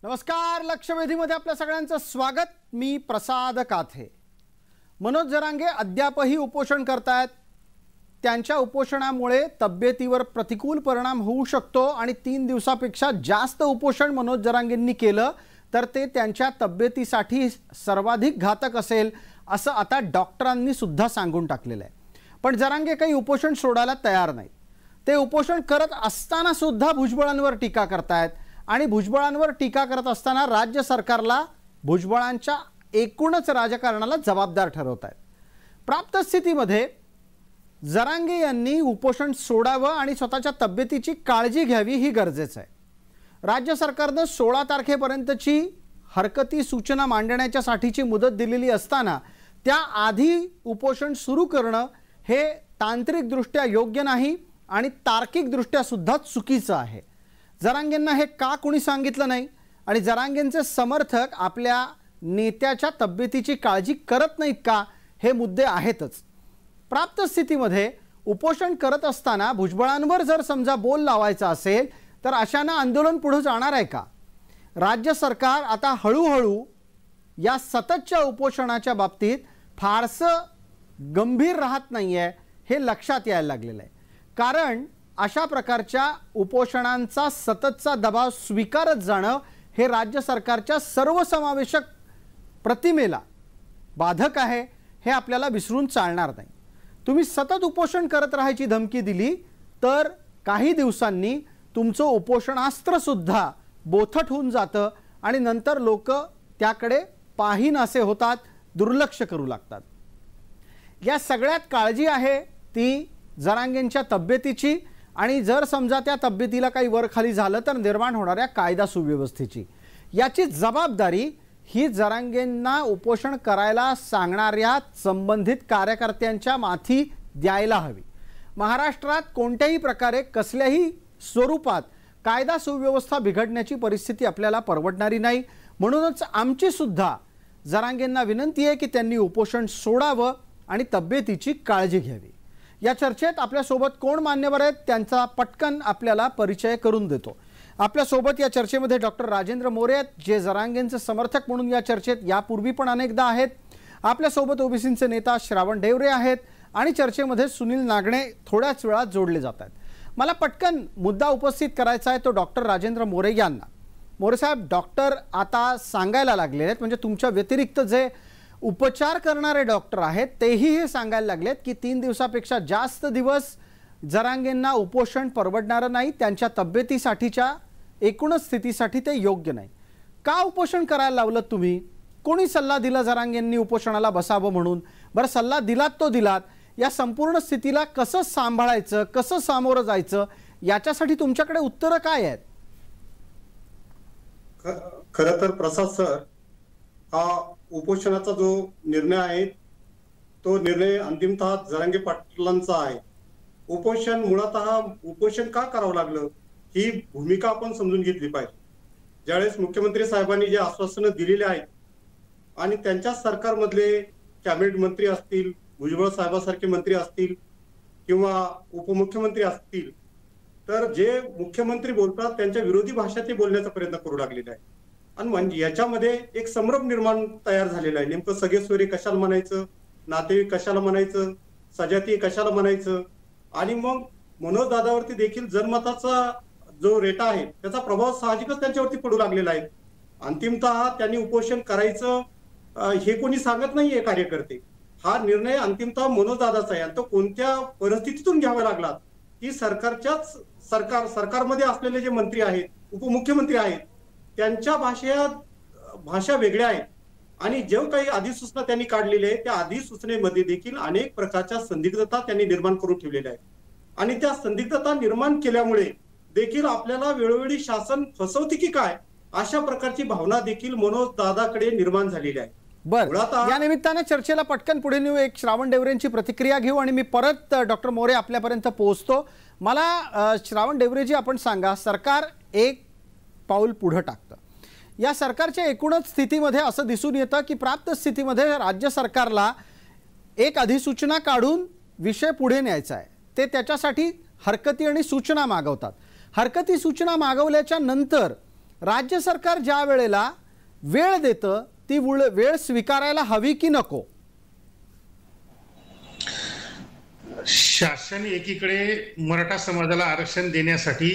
नमस्कार, लक्षवेधीमध्ये आपल्या सगळ्यांचं स्वागत। मी प्रसाद काथे। मनोज जरांगे अद्यापही उपोषण करतायत। त्यांच्या उपोषणामुळे तब्येतीवर प्रतिकूल परिणाम होऊ शकतो आणि 3 दिवसापेक्षा जास्त उपोषण मनोज जरांगेंनी केलं तर ते त्यांच्या तब्येतीसाठी सर्वाधिक घातक असेल असं आता डॉक्टरांनी सुद्धा सांगून टाकलेलं आहे। पण जरांगे काही उपोषण सोडायला तयार नाहीत। ते उपोषण करत असताना सुद्धा भुजबळांवर टीका करतायत आणि भुजबळांवर टीका करत असताना राज्य सरकारला भुजबळांच्या एकूणच राजकारणाला जबाबदार ठरवत आहेत। प्राप्त स्थितीमध्ये जरांगे यांनी उपोषण सोडावं आणि स्वतःच्या तब्येतीची काळजी घ्यावी ही गरजेचं आहे। राज्य सरकारने 16 तारखेपर्यंतची हरकती सूचना मांडण्याच्यासाठीची मुदत दिलेली असताना त्या आधी उपोषण सुरू करणं हे तांत्रिकदृष्ट्या योग्य नाही आणि तार्किकदृष्ट्या सुद्धा चुकीचं आहे। जरांगेंना हे का कोणी सांगितलं नाही आणि जरांगेंचे समर्थक आपल्या नेत्याच्या तब्येतीची काळजी करत नाहीत का हे मुद्दे आहेतच। प्राप्त स्थितीमध्ये उपोषण करत असताना भुजबळांवर जर समजा बोल लावायचा असेल तर अशाने आंदोलन पुढे जाणार आहे का? राज्य सरकार आता हळूहळू या सततच्या उपोषणाच्या बाबतीत फारसं गंभीर राहत नाहीये हे लक्षात यायला लागलेलं आहे। कारण अशा प्रकारच्या उपोषणांचा सततचा दबाव स्वीकारत जाणं हे राज्य सरकारच्या सर्वसमावेशक प्रतिमेला बाधक आहे हे आपल्याला विसरून चालणार नाही। तुम्ही सतत उपोषण करत राहायची धमकी दिली तर काही दिवसांनी तुमचं उपोषणास्त्र सुद्धा बोथट होऊन जातं आणि नंतर लोक त्याकडे पाहीनासे होतात, दुर्लक्ष करू लागतात। या सगळ्यात काळजी आहे ती जरांगेंच्या तब्येतीची आणि जर समजा त्या तब्येतीला काही वर खाली झालं तर निर्माण होणाऱ्या कायदा सुव्यवस्थेची। याची जबाबदारी ही जरांगेंना उपोषण करायला सांगणाऱ्या संबंधित कार्यकर्त्यांच्या माथी द्यायला हवी। महाराष्ट्रात कोणत्याही प्रकारे कसल्याही स्वरूपात कायदा सुव्यवस्था बिघडण्याची परिस्थिती आपल्याला परवडणारी नाही। म्हणूनच आमची सुद्धा जरांगेंना विनंती आहे की त्यांनी उपोषण सोडावं आणि तब्येतीची काळजी घ्यावी। या चर्चेत आपल्या सोबत कोण मान्यवर आहेत त्यांचा पटकन आपल्याला परिचय करून देतो। आपल्या सोबत या चर्चेमध्ये डॉक्टर राजेंद्र मोरे आहेत, जे जरांगेंचे समर्थक म्हणून या चर्चेत यापूर्वी पण अनेकदा आहेत। आपल्या सोबत ओबीसीचे नेता श्रावण डेवरे आहेत आणि चर्चेमध्ये सुनील नागणे थोड्याच वेळात जोडले जात आहेत। मला पटकन मुद्दा उपस्थित करायचा आहे तो डॉक्टर राजेंद्र मोरे यांना। मोरे साहेब, डॉक्टर आता सांगायला लागले आहेत, म्हणजे तुमच्या व्यतिरिक्त जे उपचार करणारे डॉक्टर आहेत तेही हे सांगायला लागलेत की 3 दिवसापेक्षा जास्त दिवस जरांगेंना उपोषण परवडणार नाही, त्यांच्या तब्येतीसाठीच्या एकूणच स्थितीसाठी ते योग्य नाही। का उपोषण करायला लावलं तुम्ही? कोणी सल्ला दिला जरांगेंनी उपोषणाला बसावं म्हणून? बरं, सल्ला दिलात तो दिलात, या संपूर्ण स्थितीला कसं सांभाळायचं, कसं सामोरं जायचं याच्यासाठी तुमच्याकडे उत्तरं काय आहेत? खरं तर प्रसाद सर, हा उपोषणाचा जो निर्णय आहे तो निर्णय अंतिमतः जरांगे पाटलांचा आहे। उपोषण मुळातः उपोषण का करावं लागलं ही भूमिका आपण समजून घेतली पाहिजे। ज्यावेळेस मुख्यमंत्री साहेबांनी जे आश्वासनं दिलेली आहेत आणि त्यांच्या सरकारमधले कॅबिनेट मंत्री असतील, भुजबळ साहेबांसारखे मंत्री असतील किंवा उपमुख्यमंत्री असतील, तर जे मुख्यमंत्री बोलतात त्यांच्या विरोधी भाषा ते बोलण्याचा प्रयत्न करू लागलेला आहे आणि म्हणजे याच्यामध्ये एक संभ्रम निर्माण तयार झालेला आहे। नेमकं सगळे सोयरे कशाला म्हणायचं, नातेवाईक कशाला म्हणायचं, सजाती कशाला म्हणायचं आणि मग मनोज दादावरती देखील जनमताचा जो रेटा आहे त्याचा प्रभाव साहजिकच त्यांच्यावरती पडू लागलेला आहे। अंतिमतः त्यांनी उपोषण करायचं हे कोणी सांगत नाहीये कार्यकर्ते। हा निर्णय अंतिमतः मनोज दादाचा आहे आणि तो कोणत्या परिस्थितीतून घ्यावा लागला की सरकारमध्ये असलेले जे मंत्री आहेत, उपमुख्यमंत्री आहेत, त्यांच्या भाषा वेगळ्या आहेत आणि जे काही अधिसूचना त्यांनी काढलेली आहे त्या अधिसूचनेमध्ये देखील अनेक प्रकारच्या संदिग्धता त्यांनी निर्माण करून ठेवलेल्या आहेत आणि त्या संदिग्धता निर्माण केल्यामुळे देखील आपल्याला वेळोवेळी शासन फसवते की काय अशा प्रकारची भावना देखील मनोज दादाकडे निर्माण झालेली आहे। बरं, या निमित्ताने चर्चेला पटकन पुढे नेऊ। एक श्रावण डेवरेंची प्रतिक्रिया घेऊ आणि मी परत डॉक्टर मोरे आपल्यापर्यंत पोहोचतो। मला श्रावण डेवरेजी आपण सांगा, सरकार एक पाऊल पुढे टाकतं। या सरकारच्या एकूणच स्थितीमध्ये असं दिसून येतं की प्राप्त स्थितीमध्ये राज्य सरकारला एक अधिसूचना काढून विषय पुढे न्यायचा आहे। ते त्याच्यासाठी हरकती आणि सूचना मागवतात। हरकती सूचना मागवल्याच्या नंतर राज्य सरकार ज्या वेळेला वेळ देतं ती वेळ स्वीकारायला हवी की नको? शासन एकीकडे मराठा समाजाला आरक्षण देण्यासाठी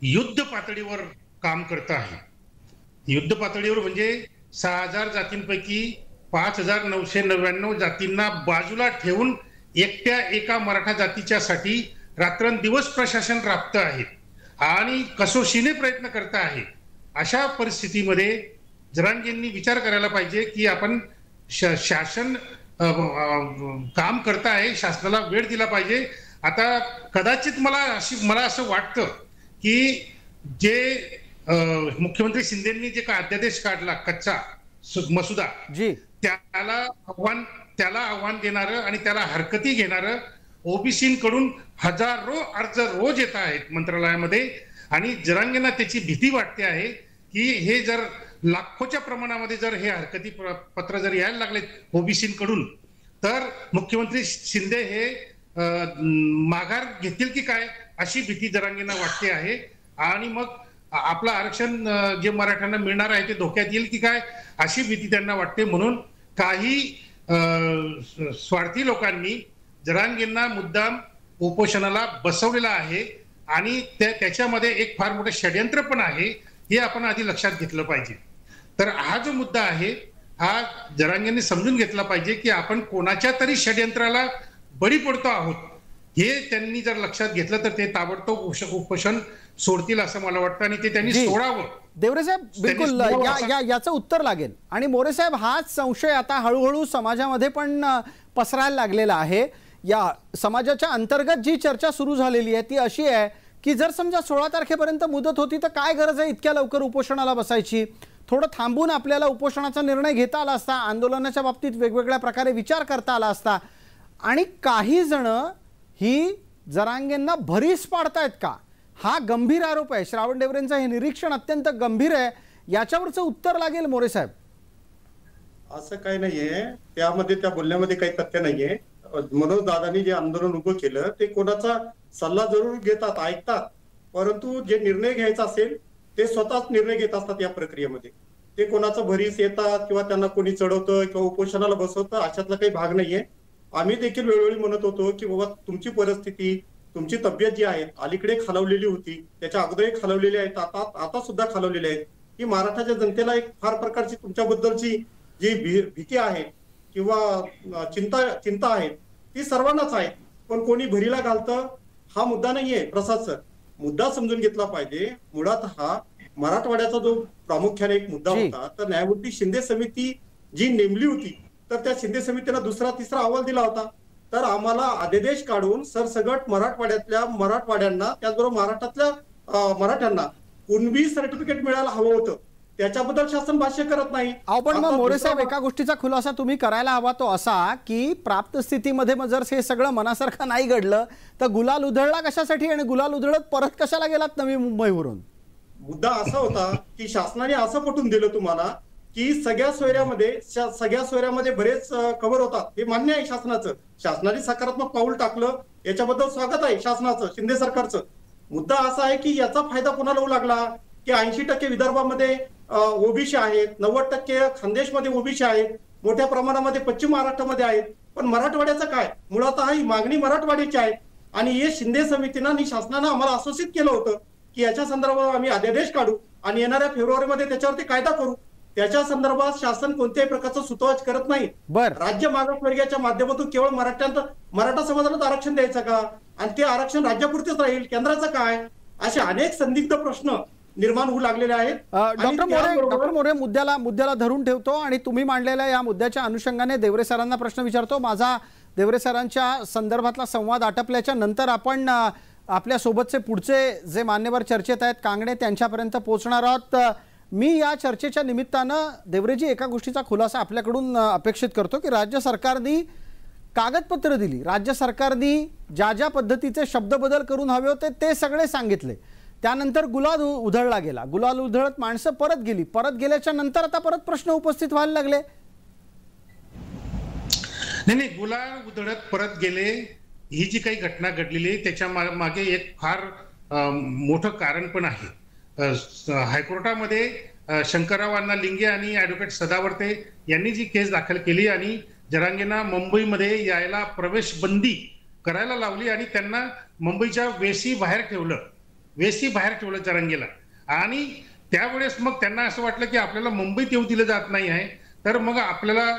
युद्ध पातळीवर काम करत आहे. युद्ध पातळीवर म्हणजे 6000 जातींपैकी 5999 जातींना बाजूला ठेवून एकट्या एका मराठा जातीच्या साठी रात्रंदिवस प्रशासन राबत आहे आणि कसोशीने प्रयत्न करत आहे. अशा परिस्थितीमध्ये जरांगेंनी विचार करायला पाहिजे की आपण शासन काम करत आहे, शासनाला वेळ दिला पाहिजे. आता कदाचित मला असं वाटतं की जे मुख्यमंत्री शिंदेंनी जे का अध्यादेश काढला कच्चा मसुदा, त्याला आव्हान देणारं आणि त्याला हरकती घेणारं ओबीसींकडून हजारो अर्ज रोज येत आहेत मंत्रालयामध्ये आणि जरांगेंना त्याची भीती वाटते आहे की हे जर लाखोच्या प्रमाणामध्ये जर हे हरकती पत्र जर यायला लागले ओबीसींकडून तर मुख्यमंत्री शिंदे हे माघार घेतील की काय अशी भीती जरांगेंना वाटते आहे आणि मग आपलं आरक्षण जे मराठ्यांना मिळणार आहे ते धोक्यात येईल की काय अशी भीती त्यांना वाटते. म्हणून काही स्वार्थी लोकांनी जरांगेंना मुद्दाम उपोषणाला बसवलेला आहे आणि त्याच्यामध्ये एक फार मोठे षड्यंत्र पण आहे हे आपण आधी लक्षात घेतलं पाहिजे. तर हा जो मुद्दा आहे हा जरांगेंनी समजून घेतला पाहिजे की आपण कोणाच्या तरी षड्यंत्राला बळी पडतो आहोत. हे त्यांनी जर लक्षात घेतलं तर ते ताबडतोब उपोषण सोडतील असं मला वाटतं आणि ते त्यांनी सोडावं. देवरे साहेब, बिलकुल याचं उत्तर लागेल. आणि मोरे साहेब, हाच संशय आता हळूहळू समाजामध्ये पण पसरायला लागलेला आहे. या समाजाच्या अंतर्गत जी चर्चा सुरू झालेली आहे ती अशी आहे की जर समजा 16 तारखेपर्यंत मुदत होती तर काय गरज आहे इतक्या लवकर उपोषणाला बसायची? थोडं थांबून आपल्याला उपोषणाचा निर्णय घेता आला असता, आंदोलनाच्या बाबतीत वेगवेगळ्या प्रकारे विचार करता आला असता. आणि काही जण ही जरांगेंना भरीस पाडतायत का, हा गंभीर आरोप आहे. श्रावण डेवरेंचं हे निरीक्षण अत्यंत गंभीर आहे. याच्यावरचं उत्तर लागेल मोरे साहेब. असं काही नाहीये, त्यामध्ये त्या बोलण्यामध्ये काही तथ्य नाहीये. मनोज दादांनी जे आंदोलन उभं केलं ते कोणाचा सल्ला जरूर घेतात, ऐकतात, परंतु जे निर्णय घ्यायचा असेल ते स्वतःच निर्णय घेत असतात. या प्रक्रियेमध्ये ते कोणाचं भरीस येतात किंवा त्यांना कोणी चढवतं किंवा उपोषणाला बसवतं अशातला काही भाग नाहीये. आम्ही देखील वेळोवेळी म्हणत होतो की बाबा तुमची परिस्थिती, तुमची तब्येत जी आहे अलीकडे खालवलेली होती, त्याच्या अगोदरही खालवलेली आहेत, आता सुद्धा खालवलेली आहेत, की मराठाच्या जनतेला एक फार प्रकारची तुमच्याबद्दलची जी भीती आहे किंवा चिंता आहे ती सर्वांनाच आहे. पण कोणी भरीला घालतं हा मुद्दा नाहीये. प्रसाद सर, मुद्दा समजून घेतला पाहिजे. मुळात हा मराठवाड्याचा जो प्रामुख्याने एक मुद्दा होता, तर न्यायमूर्ती शिंदे समिती जी नेमली होती तर त्या शिंदे समितीनं दुसरा तिसरा अहवाल दिला होता. तर आम्हाला अध्यादेश काढून सरसगट मराठवाड्यांना त्याचबरोबर महाराष्ट्रातल्या मराठ्यांना कुणबी सर्टिफिकेट मिळायला हवं होतं. त्याच्याबद्दल शासन भाष्य करत नाही. पण मग मोरे साहेब, एका गोष्टीचा खुलासा तुम्ही करायला हवा तो असा की प्राप्त स्थितीमध्ये मग जर हे सगळं मनासारखं नाही घडलं तर गुलाल उधळला कशासाठी आणि गुलाल उधळत परत कशाला गेलात नवी मुंबईवरून? मुद्दा असा होता की शासनाने असं पटवून दिलं तुम्हाला की सगळ्या सोयऱ्यामध्ये बरेच कव्हर होतात. हे मान्य आहे शासनाचं. शासनाने सकारात्मक पाऊल टाकलं, याच्याबद्दल स्वागत आहे शासनाचं, शिंदे सरकारचं. मुद्दा असा आहे की याचा फायदा कोणाला होऊ लागला की 80% विदर्भामध्ये ओबीसी आहेत, 90% खानदेशमध्ये ओबीसी आहेत, मोठ्या प्रमाणामध्ये पश्चिम महाराष्ट्रामध्ये आहेत. पण मराठवाड्याचं काय? मुळात ही मागणी मराठवाड्याची आहे आणि हे शिंदे समितीनं आणि शासनानं आम्हाला आश्वासित केलं होतं की याच्या संदर्भात आम्ही अध्यादेश काढू आणि येणाऱ्या फेब्रुवारीमध्ये त्याच्यावरती कायदा करू. त्याच्या संदर्भात शासन कोणत्याही प्रकारचं सुतोवाच करत नाही. राज्य मागासवर्गीयाच्या माध्यमातून केवळ मराठा समाजाला आरक्षण द्यायचं का आणि ते आरक्षण राज्यापुरतेच राहील, केंद्राचं काय? असे अनेक संदिग्ध प्रश्न निर्माण होऊ लागलेले आहेत. डॉक्टर मोरे, मुद्द्याला धरून ठेवतो आणि तुम्ही मांडलेल्या या मुद्द्याच्या अनुषंगाने देवरे सरांना प्रश्न विचारतो. माझा देवरे सरांच्या संदर्भातला संवाद आटपल्याच्या नंतर आपण आपल्या सोबतचे पुढचे जे मान्यवर चर्चेत आहेत कांगणे त्यांच्यापर्यंत पोहोचणार आहोत. मी या चर्चेच्या निमित्तानं देवरेजी एका गोष्टीचा खुलासा आपल्याकडून अपेक्षित करतो की राज्य सरकारने कागदपत्र दिली, राज्य सरकारने ज्या पद्धतीचे शब्द बदल करून हवे होते ते सगळे सांगितले. त्यानंतर गुलाल उधळला गेला, गुलाल उधळत माणसं परत गेली, परत गेल्याच्या नंतर आता परत प्रश्न उपस्थित व्हायला लागले. नाही, गुलाल उधळत परत गेले ही जी काही घटना घडलेली त्याच्या मागे एक फार मोठं कारण पण आहे. हायकोर्टामध्ये शंकरराव अण्णा लिंगे आणि ऍडव्होकेट सदावर्ते यांनी जी केस दाखल केली आणि जरांगेंना मुंबईमध्ये यायला प्रवेश बंदी करायला लावली आणि त्यांना मुंबईच्या वेशी बाहेर ठेवलं जरांगेला. आणि त्यावेळेस मग त्यांना असं वाटलं की आपल्याला मुंबईत येऊ दिलं जात नाही आहे, तर मग आपल्याला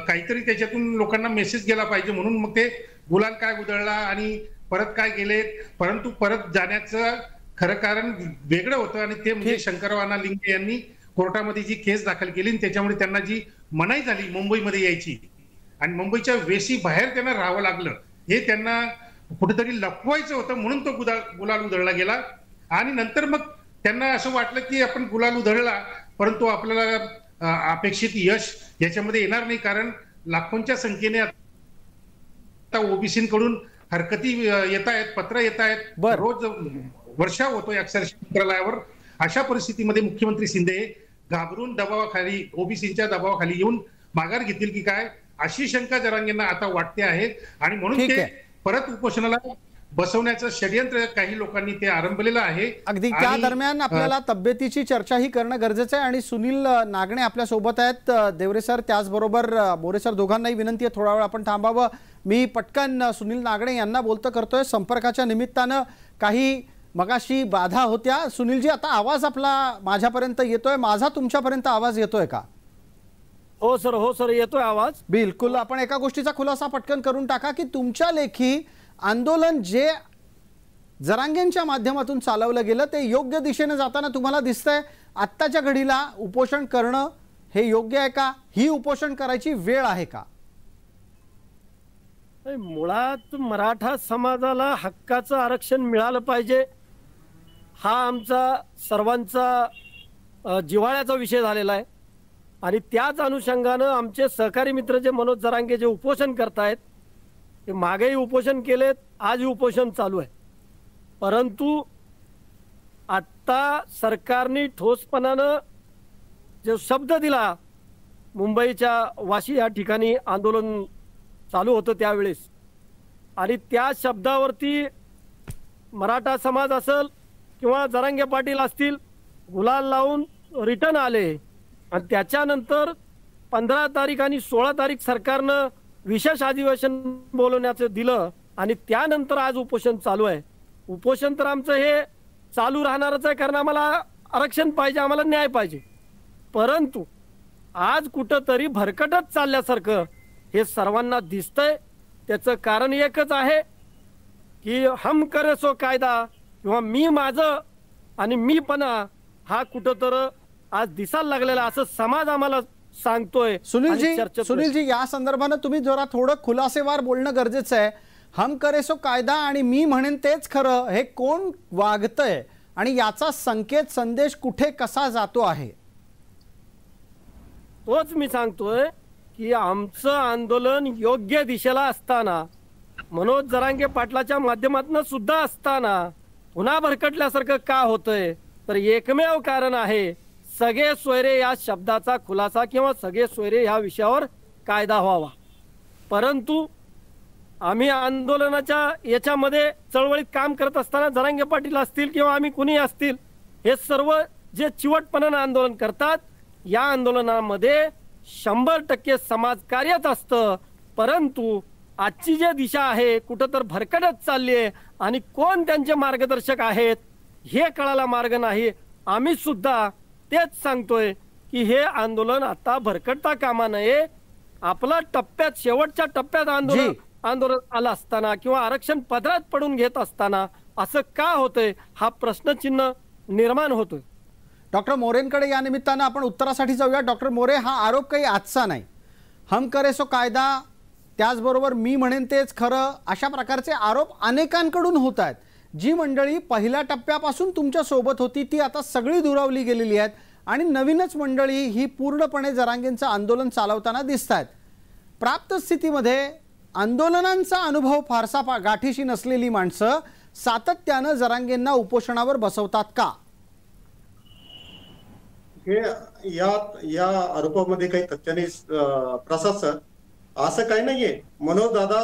काहीतरी त्याच्यातून लोकांना मेसेज गेला पाहिजे, म्हणून मग ते गुलाल काय उधळला आणि परत काय गेले. परंतु परत जाण्याचं खरं कारण वेगळं होतं आणि ते म्हणजे शंकरराव अण्णा लिंगे यांनी कोर्टामध्ये जी केस दाखल केली आणि त्याच्यामुळे त्यांना जी मनाई झाली मुंबईमध्ये यायची आणि मुंबईच्या वेशी बाहेर त्यांना राहावं लागलं, हे त्यांना कुठेतरी लपवायचं होतं, म्हणून तो गुलाल उधळला गेला. आणि नंतर मग त्यांना असं वाटलं की आपण गुलाल उधळला परंतु आपल्याला अपेक्षित यश याच्यामध्ये येणार नाही, कारण लाखोंच्या संख्येने आता ओबीसीकडून हरकती येत आहेत, पत्र येत आहेत, रोज वर्षाव होतोय अक्षरशः मंत्रालयावर. अशा परिस्थितीमध्ये मुख्यमंत्री शिंदे घाबरून दबावाखाली, ओबीसीच्या दबावाखाली येऊन माघार घेतील की काय, अशी शंका जरांगेंना आता वाटते आहे. आणि म्हणून ते परत उपोषणाला बसवण्याचं षडयंत्र काही लोकांनी ते आरंभलेलं आहे. अगदी त्या दरम्यान आपल्याला तब्येतीची चर्चाही करणं गरजेचं आहे आणि सुनील नागणे आपल्या सोबत आहेत. देवरे सर त्याचबरोबर मोरे सर दोघांनाही विनंती आहे थोडा वेळ आपण थांबावं. मी पटकन सुनील नागणे यांना बोलतं करतोय. संपर्काच्या निमित्तानं काही मगाशी बाधा होत्या. सुनीलजी आता आवाज आपला माझ्यापर्यंत येतोय, माझा तुमच्यापर्यंत आवाज येतोय का? हो सर येतोय आवाज. बिलकुल. आपण एका गोष्टीचा खुलासा पटकन करून टाका की तुमच्या लेखी आंदोलन जे जरांगेंच्या माध्यमातून चालवलं गेलं ते योग्य दिशेने जाताना तुम्हाला दिसतंय. आत्ताच्या घडीला उपोषण करणं हे योग्य आहे का? ही उपोषण करायची वेळ आहे का? मुळात मराठा समाजाला हक्काचं आरक्षण मिळालं पाहिजे हा आमचा सर्वांचा जिव्हाळ्याचा विषय झालेला आहे. आणि त्याच अनुषंगानं आमचे सहकारी मित्र जे मनोज जरांगे जे उपोषण करतायत, ते मागेही उपोषण केलेत, आजही उपोषण चालू आहे. परंतु आत्ता सरकारने ठोसपणानं जो शब्द दिला, मुंबईच्या वाशी या ठिकाणी आंदोलन चालू होतं त्यावेळेस, आणि त्या शब्दावरती मराठा समाज असेल किंवा जरांगे पाटील असतील गुलाल लावून रिटर्न आले. आणि त्याच्यानंतर 15 तारीख आणि 16 तारीख सरकारनं विशेष अधिवेशन बोलवण्याचं दिलं आणि त्यानंतर आज उपोषण चालू आहे. उपोषण तर आमचं हे चालू राहणारच आहे, कारण आम्हाला आरक्षण पाहिजे, आम्हाला न्याय पाहिजे. परंतु आज कुठंतरी भरकटत चालल्यासारखं हे सर्वांना दिसतंय. त्याचं कारण एकच आहे की हम करे सो कायदा किंवा मी माझं आणि मीपणा हा कुठंतरी आज दिसायला लागलेला असं समाज आम्हाला सांगतोय. सुनीलजी या संदर्भानं तुम्ही जरा थोडं खुलासेवार बोलणं गरजेचं आहे. हम करे सो कायदा आणि मी म्हणेन तेच खरं, हे कोण वागतंय आणि याचा संकेत संदेश कुठे कसा जातो आहे? तोच मी सांगतोय की आमचं आंदोलन योग्य दिशेला असताना, मनोज जरांगे पाटलाच्या माध्यमातून सुद्धा असताना पुन्हा भरकटल्यासारखं का होतंय? तर एकमेव कारण आहे सगळे सोयरे या शब्दाचा खुलासा किंवा सगळे सोयरे या विषयावर कायदा व्हावा. परंतु आम्ही आंदोलनाच्या याच्यामध्ये चळवळीत काम करत असताना जरांगे पाटील असतील किंवा आम्ही कुणी असतील, हे सर्व जे चिवटपणानं आंदोलन करतात, या आंदोलनामध्ये 100% समाजकार्यच असतं. परंतु आजची जी दिशा आहे कुठं तर भरकटत चालली आहे आणि कोण त्यांचे मार्गदर्शक आहेत हे कळायला मार्ग नाही. आम्ही सुद्धा तेच सांगतोय की हे आंदोलन आता भरकटता कामा नये. आपला टप्प्यात शेवटच्या टप्प्यात आंदोलन आलं असताना किंवा आरक्षण पदरात पडून घेत असताना असं का होतंय हा प्रश्नचिन्ह निर्माण होतोय. डॉक्टर मोरेंकडे या निमित्तानं आपण उत्तरासाठी जाऊया. डॉक्टर मोरे, हा आरोप काही आजचा नाही. हम करे सो कायदा, त्याचबरोबर मी म्हणेन तेच खरं, अशा प्रकारचे आरोप अनेकांकडून होत आहेत. जी मंडळी पहिल्या टप्प्यापासून तुमच्या सोबत होती ती आता सगळी दुरावली गेलेली आहेत आणि नवीनच मंडळी ही पूर्णपणे जरांगेंचं आंदोलन चालवताना दिसत आहेत. प्राप्त स्थितीमध्ये आंदोलनांचा अनुभव फारसा गाठीशी नसलेली माणसं सातत्यानं जरांगेंना उपोषणावर बसवतात का? हे या आरोपामध्ये काही तथ्य नाही प्रसाद सर. असं काही नाहीये. मनोज दादा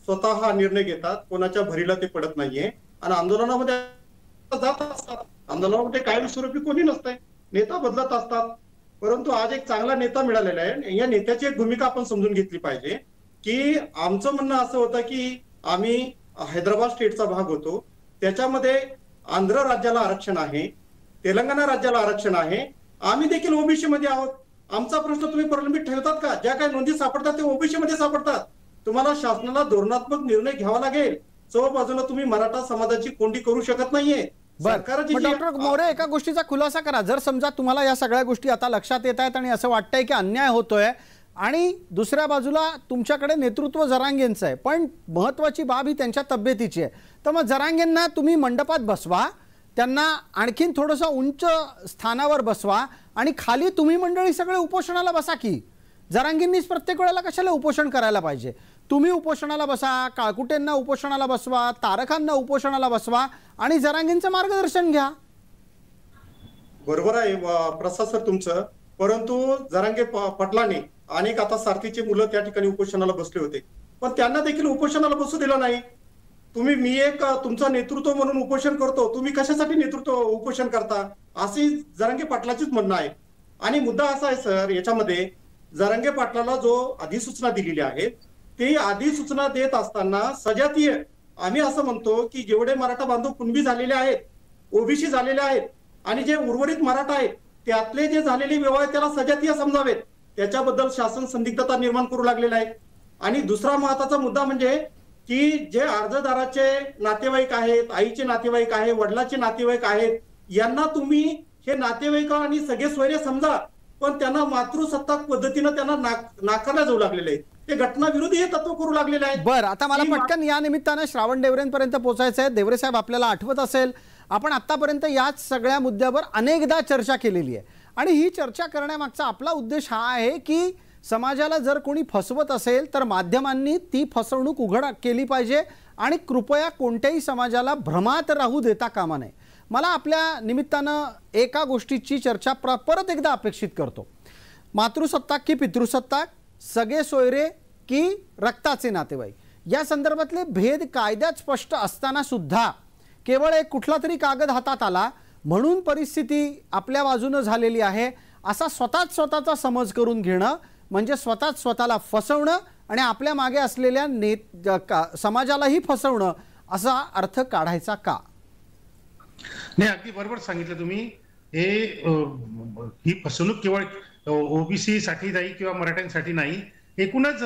स्वतः निर्णय घेतात, कोणाच्या भरीला ते पडत नाहीये आणि आंदोलनामध्ये जात असतात. आंदोलनामध्ये कायमस्वरूपी कोणी नसतंय, नेता बदलत असतात. परंतु आज एक चांगला नेता मिळालेला आहे. या नेत्याची एक भूमिका आपण समजून घेतली पाहिजे की आमचं म्हणणं असं होतं की आम्ही हैदराबाद स्टेटचा भाग होतो, त्याच्यामध्ये आंध्र राज्याला आरक्षण आहे, तेलंगणा राज्याला आरक्षण आहे, आम्ही देखील ओबीसी मध्ये आहोत. आमचा प्रश्न तुम्ही प्रलंबित ठेवतात का? ज्या काही नोंदी सापडतात ते ओबीसी मध्ये सापडतात. तुम्हाला शासनाला धोरणात्मक निर्णय घ्यावा लागेल. बाजूला तुम्ही मराठा समाजाची कोंडी करू शकत नाहीये. डॉक्टर मोरे, एका गोष्टीचा खुलासा करा. जर समजा तुम्हाला या सगळ्या गोष्टी आता लक्षात येत आहेत आणि असं वाटतंय की अन्याय होतोय आणि दुसऱ्या बाजूला तुमच्याकडे नेतृत्व जरांगेंचं आहे, पण महत्वाची बाब ही त्यांच्या तब्येतीची आहे, तर मग जरांगेंना तुम्ही मंडपात बसवा, त्यांना आणखीन थोडंसं उंच स्थानावर बसवा आणि खाली तुम्ही मंडळी सगळे उपोषणाला बसा की. जरांगेंनीच प्रत्येक वेळेला कशाला उपोषण करायला पाहिजे? तुम्ही उपोषणाला बसा, काळकुटेंना उपोषणाला बसवा, तारखांना उपोषणाला बसवा आणि जरांगेंचं मार्गदर्शन घ्या. बरोबर आहे प्रसाद सर तुमचं, परंतु जरांगे पाटलांनी अनेक आता सारथीची मुलं त्या ठिकाणी उपोषणाला बसले होते, पण त्यांना देखील उपोषणाला बसू दिलं नाही. तुम्ही मी एक तुमचं नेतृत्व म्हणून उपोषण करतो, तुम्ही कशासाठी नेतृत्व उपोषण करता, अशी जरांगे पाटलाचीच म्हणणं आहे. आणि मुद्दा असा आहे सर, याच्यामध्ये जरांगे पाटलाला जो अधिसूचना दिलेली आहे ती अधिसूचना देत असताना सजातीय, आम्ही असं म्हणतो की जेवढे मराठा बांधव कुणबी झालेले आहेत, ओबीसी झालेले आहेत आणि जे उर्वरित मराठा आहेत त्यातले जे झालेले विवाह त्याला सजातीय समजावेत, त्याच्याबद्दल शासन संदिग्धता निर्माण करू लागलेला आहे. आणि दुसरा महत्वाचा मुद्दा म्हणजे की जे अर्जदाराचे नातेवाईक आहेत, आईचे नातेवाईक आहेत, वडिलांचे नातेवाईक आहेत, यांना तुम्ही हे नातेवाईक आणि सगळे सोयरे समजा, पण त्यांना मातृसत्ताक पद्धतीनं त्यांना नाकारल्या जाऊ लागलेले आहे. ते घटनाविरोधी हे तत्व करू लागलेले आहेत. बरं, आता मला पटकन या निमित्तानं श्रावण डेवरेंपर्यंत पोहोचायचं आहे. देवरे साहेब, आपल्याला आठवत असेल आपण आतापर्यंत याच सगळ्या मुद्द्यावर अनेकदा चर्चा केलेली आहे आणि ही चर्चा करण्यामागचा आपला उद्देश हा आहे की समाजाला जर कोणी फसवत असेल तर माध्यमांनी ती फसवणूक उघड केली पाहिजे आणि कृपया कोणत्याही समाजाला भ्रमात राहू देता कामा नये. मला आपल्या निमित्तानं एका गोष्टीची चर्चा परत एकदा अपेक्षित करतो. मातृसत्ताक की पितृसत्ताक, सगळे सोयरे की रक्ताचे नातेवाईक, या संदर्भातले भेद कायद्यात स्पष्ट असताना सुद्धा केवळ एक कुठला तरी कागद हातात आला म्हणून परिस्थिती आपल्या बाजूनं झालेली आहे असा स्वतःचा समज करून घेणं म्हणजे स्वतःला फसवणं आणि आपल्या मागे असलेल्या समाजालाही फसवणं असा अर्थ काढायचा का? नाही, अगदी बरोबर सांगितलं तुम्ही. ही फसवणूक केवळ ओबीसी साठी नाही किंवा मराठ्यांसाठी नाही, एकूणच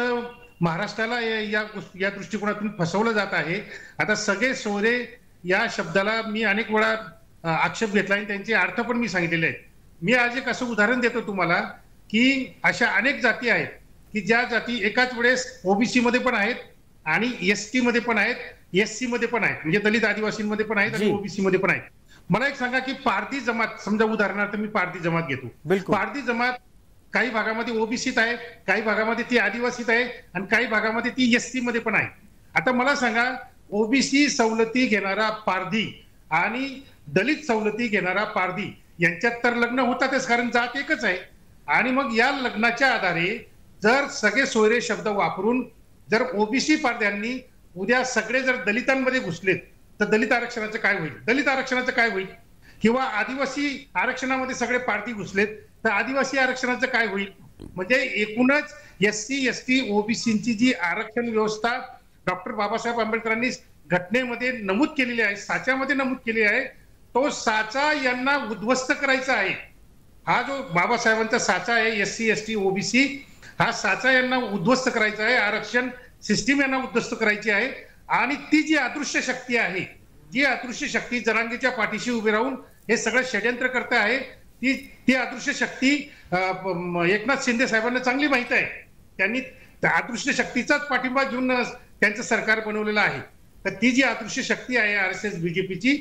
महाराष्ट्राला या दृष्टिकोनातून फसवलं जात आहे. आता सगळे सोयरे या शब्दाला मी अनेक वेळा आक्षेप घेतला आणि त्यांचे अर्थ पण मी सांगितलेले आहेत. मी आज एक असं उदाहरण देतो तुम्हाला की अशा अनेक जाती आहेत की ज्या जाती एकाच वेळेस ओबीसी मध्ये पण आहेत आणि एसटी मध्ये पण आहेत, एससी मध्ये पण आहेत, म्हणजे दलित आदिवासींमध्ये पण आहेत आणि ओबीसी मध्ये पण आहेत. मला एक सांगा की पारधी जमात, समजा उदाहरणार्थ मी पारधी जमात घेतो, पारधी जमात काही भागामध्ये ओबीसीत आहे, काही भागामध्ये ती आदिवासीत आहे आणि काही भागामध्ये ती एससी मध्ये पण आहे. आता मला सांगा, ओबीसी सवलती घेणारा पारधी आणि दलित सवलती घेणारा पारधी यांच्यात तर लग्न होतातच, कारण जात एकच आहे. आणि मग या लग्नाच्या आधारे जर सगळे सोयरे शब्द वापरून जर ओबीसी पारध्यांनी उद्या सगळे जर दलितांमध्ये घुसलेत तर दलित आरक्षणाचं काय होईल, दलित आरक्षणाचं काय होईल? किंवा आदिवासी आरक्षणामध्ये सगळे पारधी घुसलेत तर आदिवासी आरक्षणाचं काय होईल? म्हणजे एकूणच एससी एसटी ओबीसीची जी आरक्षण व्यवस्था डॉक्टर बाबासाहेब आंबेडकरांनी घटनेमध्ये नमूद केलेली आहे, साच्यामध्ये नमूद केली आहे, तो साचा यांना उद्ध्वस्त करायचा आहे. हा जो बाबासाहेबांचा साचा आहे एससी एसटी ओबीसी, हा साचा यांना उद्ध्वस्त करायचा आहे, आरक्षण सिस्टीम यांना उद्ध्वस्त करायची आहे. आणि ती जी अदृश्य शक्ती आहे, जी अदृश्य शक्ती जरांगेच्या पाठीशी उभी राहून हे सगळं षड्यंत्र करत आहे, ती अदृश्य शक्ती एकनाथ शिंदे साहेबांना चांगली माहित आहे. त्यांनी अदृश्य शक्तीचाच पाठिंबा घेऊन त्यांचं सरकार बनवलेलं आहे. तर ती जी अदृश्य शक्ती आहे RSS बीजेपीची,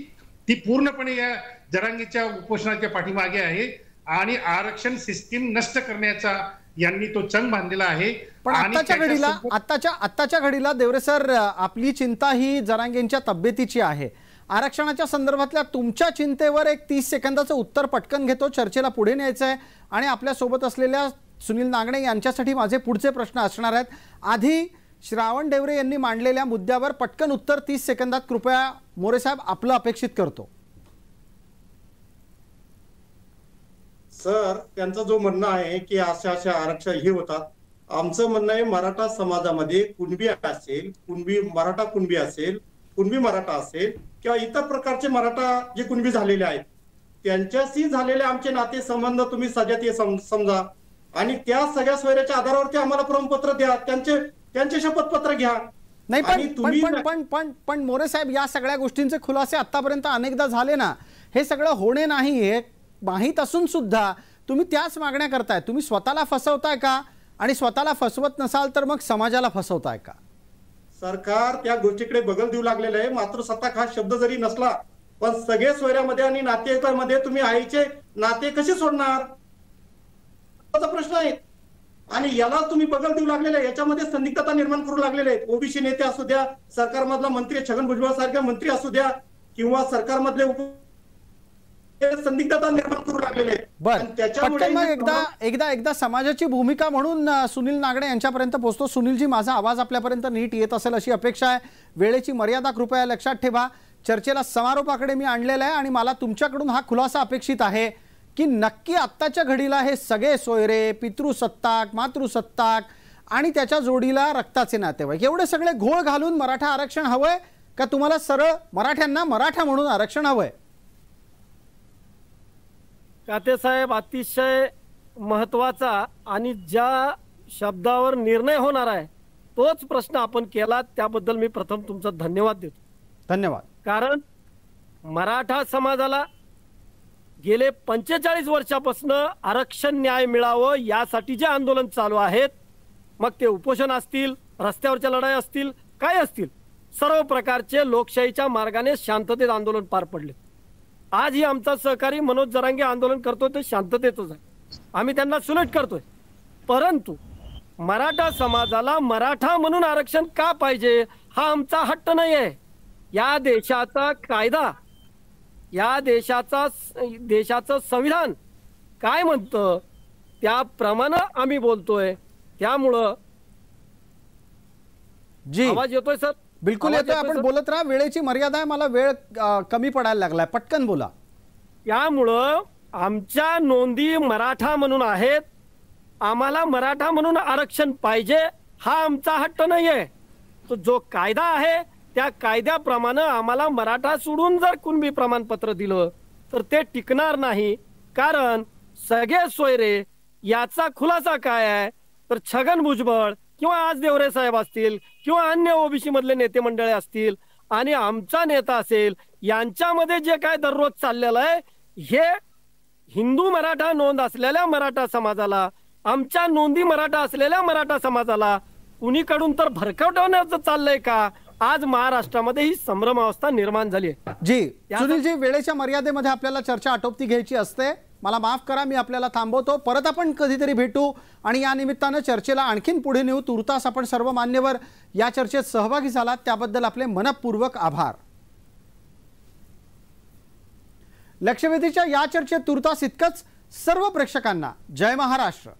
ती पूर्णपणे या जरांगेच्या उपोषणाच्या पाठीमागे आहे आणि आरक्षण सिस्टीम नष्ट करण्याचा यांनी तो चंग बांधलेला आहे. पण आत्ताच्या घडीला देवरे सर, आपली चिंता ही जरांगेंच्या तब्येतीची आहे. आरक्षणाच्या संदर्भातल्या तुमच्या चिंतेवर एक 30 सेकंदाचं उत्तर पटकन घेतो, चर्चेला पुढे न्यायचं आहे आणि आपल्या सोबत असलेल्या सुनील नागणे यांच्यासाठी माझे पुढचे प्रश्न असणार आहेत. आधी श्रावण डेवरे यांनी मांडलेल्या मुद्द्यावर पटकन उत्तर 30 सेकंदात कृपया मोरे साहेब आपलं अपेक्षित करतो. सर, त्यांचं जो म्हणणं आहे की अशा अशा आरक्षण हे होतात, आमचं म्हणणं आहे मराठा समाजामध्ये कुणबी असेल, मराठा कुणबी असेल, कुणबी मराठा असेल किंवा इतर प्रकारचे मराठा जे कुणबी झालेले आहेत, त्यांच्याशी झालेले आमचे नाते संबंध तुम्ही सगळ्यात समजा आणि त्या सगळ्या सोयऱ्याच्या आधारावरती आम्हाला प्रमाणपत्र द्या, त्यांचे शपथपत्र घ्या. नाही पण मोरे साहेब, या सगळ्या गोष्टींचे खुलासे आतापर्यंत अनेकदा झाले ना. हे सगळं होणे नाही हे माहीत असून सुद्धा तुम्ही त्याच मागण्या करताय. तुम्ही स्वतःला फसवताय का? आणि स्वतःला फसवत नसाल तर मग समाजाला फसवताय का? सरकार त्या गोष्टीकडे बगल देऊ लागलेलं आहे. मातृसत्ताक हा शब्द जरी नसला पण सगळे सोयऱ्यामध्ये आणि नातेवाईकांमध्ये तुम्ही आईचे नाते कसे सोडणार, असा प्रश्न आहे. आणि याला तुम्ही बगल देऊ लागलेले आहे, याच्यामध्ये संदिग्धता निर्माण करू लागलेले आहेत. ओबीसी नेते असू द्या, सरकारमधला मंत्री छगन भुजबळ सारखे मंत्री असू द्या किंवा सरकारमधले संदिग्धता निर्माण करू लागलेले आहेत. बरं, मग एकदा समाजाची भूमिका म्हणून सुनील नागडे यांच्यापर्यंत पोहोचतो. सुनीलजी, माझा आवाज आपल्यापर्यंत नीट येत असेल अशी अपेक्षा आहे. वेळेची मर्यादा कृपया लक्षात ठेवा. चर्चेला समारोपाकडे मी आणलेला आहे आणि मला तुमच्याकडून हा खुलासा अपेक्षित आहे की नक्की आत्ताच्या घडीला हे सगळे सोयरे, पितृसत्ताक, मातृसत्ताक आणि त्याच्या जोडीला रक्ताचे नातेवाईक एवढे सगळे घोळ घालून मराठा आरक्षण हवंय का तुम्हाला सरळ मराठ्यांना मराठा म्हणून आरक्षण हवंय? काते साहेब, अतिशय महत्वाचा आणि ज्या शब्दावर निर्णय होणार आहे तोच प्रश्न आपण केला, त्याबद्दल मी प्रथम तुमचा धन्यवाद देतो. धन्यवाद. कारण मराठा समाजाला गेले 45 वर्षापासून आरक्षण न्याय मिळावं यासाठी जे आंदोलन चालू आहेत, मग ते उपोषण असतील, रस्त्यावरच्या लढाई असतील, काय असतील, सर्व प्रकारचे लोकशाहीच्या मार्गाने शांततेत आंदोलन पार पडले. आजही आमचा सहकारी मनोज जरांगे आंदोलन करतोय ते शांततेतच आहे, आम्ही त्यांना सुलट करतोय. परंतु मराठा समाजाला मराठा म्हणून आरक्षण का पाहिजे हा आमचा हट्ट नाही आहे. या देशाचा कायदा, या देशाचं संविधान काय म्हणतं त्याप्रमाणे आम्ही बोलतोय. त्यामुळं जी आवाज येतोय सर? बिलकुल येतोय. आपण बोलत राहा. वेळेची मर्यादा आहे, मला वेळ कमी पडायला लागलाय, पटकन बोला. त्यामुळं आमच्या नोंदी मराठा म्हणून आहेत, आम्हाला मराठा म्हणून आरक्षण पाहिजे हा आमचा हट्ट नाहीये. तो जो कायदा आहे त्या कायद्याप्रमाणे आम्हाला मराठा सोडून जर कुणबी प्रमाणपत्र दिलं तर ते टिकणार नाही. कारण सगळे सोयरे याचा खुलासा काय आहे तर छगन भुजबळ किंवा आज देवरे साहेब असतील किंवा अन्य ओबीसी मधले नेते मंडळी असतील आणि आमचा नेता असेल, यांच्यामध्ये जे काय दररोज चाललेलं आहे हे हिंदू मराठा नोंद असलेल्या मराठा समाजाला, आमच्या नोंदी मराठा असलेल्या मराठा समाजाला कुणीकडून तर भरकटवण्याचं चाललंय का? आज महाराष्ट्रामध्ये ही संभ्रम अवस्था निर्माण झाली आहे. जी सुनीलजी, वेळेच्या मर्यादेमध्ये आपल्याला चर्चा आटोपती घ्यायची असते, मला माफ करा, मी आपल्याला थांबवतो. परत आपण कधीतरी भेटू आणि या निमित्तानं चर्चेला आणखीन पुढे नेऊ. तुर्तास आपण सर्व मान्यवर या चर्चेत सहभागी झालात त्याबद्दल आपले मनपूर्वक आभार. लक्षवेधीच्या या चर्चेत तुर्तास इतकंच. सर्व प्रेक्षकांना जय महाराष्ट्र.